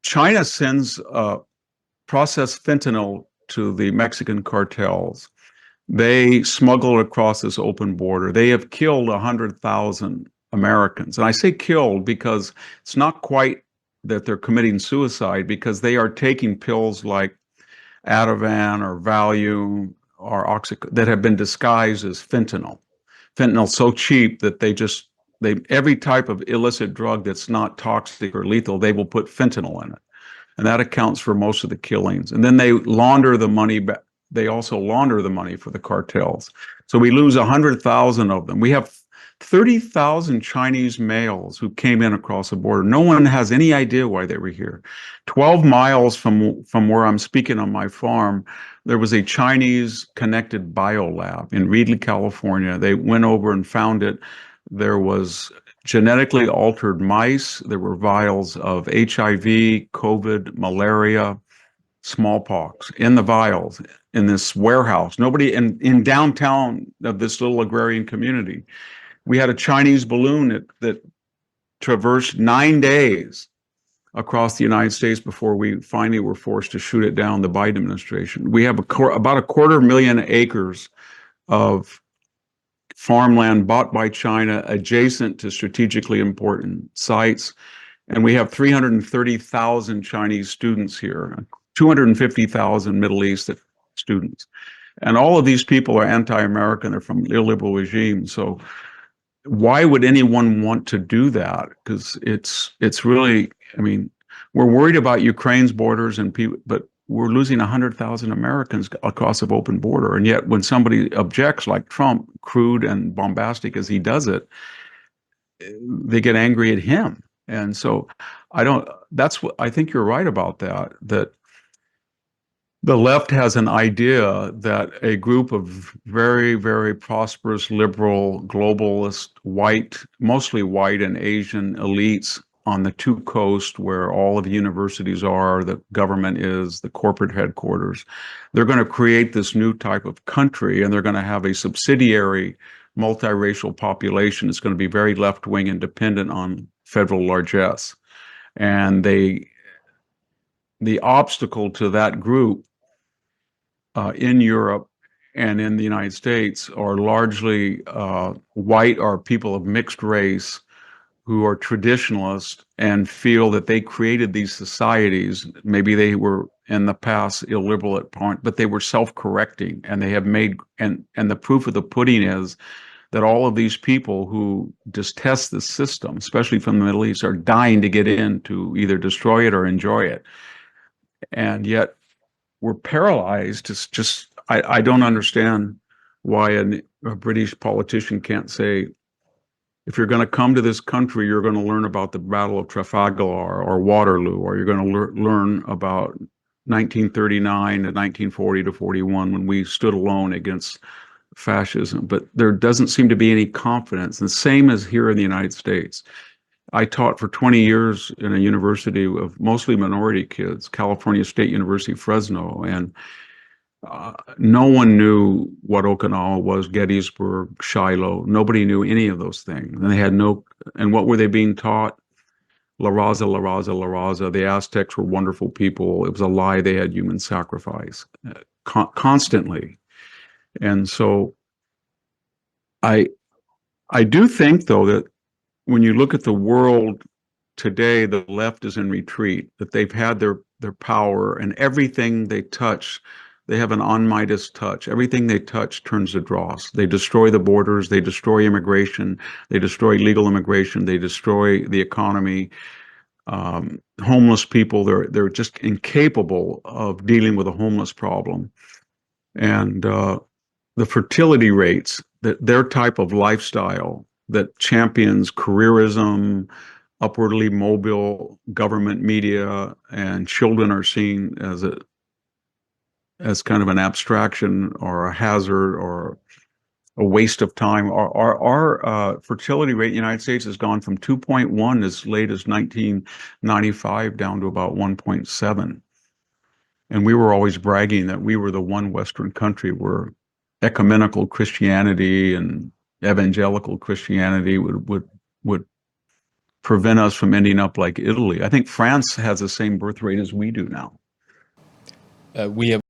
China sends processed fentanyl to the Mexican cartels. They smuggle it across this open border. They have killed 100,000 Americans. And I say killed because it's not quite that they're committing suicide, because they are taking pills like Ativan or Valium or that have been disguised as fentanyl. Fentanyl's so cheap that they every type of illicit drug that's not toxic or lethal, they will put fentanyl in it. And that accounts for most of the killings. And then they launder the money back. They also launder the money for the cartels. So we lose 100,000 of them. We have 30,000 Chinese males who came in across the border. No one has any idea why they were here. 12 miles from where I'm speaking on my farm, there was a Chinese connected biolab in Reedley, California. They went over and found it. There was genetically altered mice. There were vials of HIV, COVID, malaria, smallpox in the vials in this warehouse. Nobody in downtown of this little agrarian community. We had a Chinese balloon that traversed 9 days across the United States before we finally were forced to shoot it down, the Biden administration. We have about 250,000 acres of farmland bought by China adjacent to strategically important sites. And we have 330,000 Chinese students here, 250,000 Middle East students. And all of these people are anti-American. They're from illiberal regimes. So why would anyone want to do that? Because it's really, I mean, we're worried about Ukraine's borders and people, but we're losing 100,000 Americans across the open border. And yet when somebody objects, like Trump, crude and bombastic as he does it, they get angry at him. And so I think you're right about that the left has an idea that a group of very, very prosperous, liberal, globalist, mostly white and Asian elites on the two coasts where all of the universities are, the government is, the corporate headquarters, they're going to create this new type of country, and they're going to have a subsidiary multiracial population. It's going to be very left-wing and dependent on federal largesse. And the obstacle to that group in Europe and in the United States are largely white or people of mixed race who are traditionalists and feel that they created these societies. Maybe they were in the past illiberal at point, but they were self-correcting, and they have made, and the proof of the pudding is that all of these people who detest the system, especially from the Middle East, are dying to get in to either destroy it or enjoy it. And yet we're paralyzed. It's just, I don't understand why a British politician can't say, if you're going to come to this country, you're going to learn about the Battle of Trafalgar or Waterloo, or you're going to learn about 1939 to 1940 to 41 when we stood alone against fascism. But there doesn't seem to be any confidence. And the same as here in the United States. I taught for 20 years in a university of mostly minority kids, California State University, Fresno, and no one knew what Okinawa was, Gettysburg, Shiloh. Nobody knew any of those things. And they had and what were they being taught? La Raza, La Raza, La Raza. The Aztecs were wonderful people. It was a lie. They had human sacrifice constantly. And so I do think, though, that when you look at the world today, the left is in retreat, that they've had their power, and everything they touch, they have an on Midas touch. Everything they touch turns to dross. They destroy the borders, they destroy immigration, they destroy legal immigration, they destroy the economy. Homeless people, they're just incapable of dealing with a homeless problem. And the fertility rates, that their type of lifestyle that champions careerism, upwardly mobile government media, and children are seen as kind of an abstraction or a hazard or a waste of time. Our fertility rate in the United States has gone from 2.1 as late as 1995 down to about 1.7. And we were always bragging that we were the one Western country where ecumenical Christianity and evangelical Christianity would prevent us from ending up like Italy. I think France has the same birth rate as we do now. We have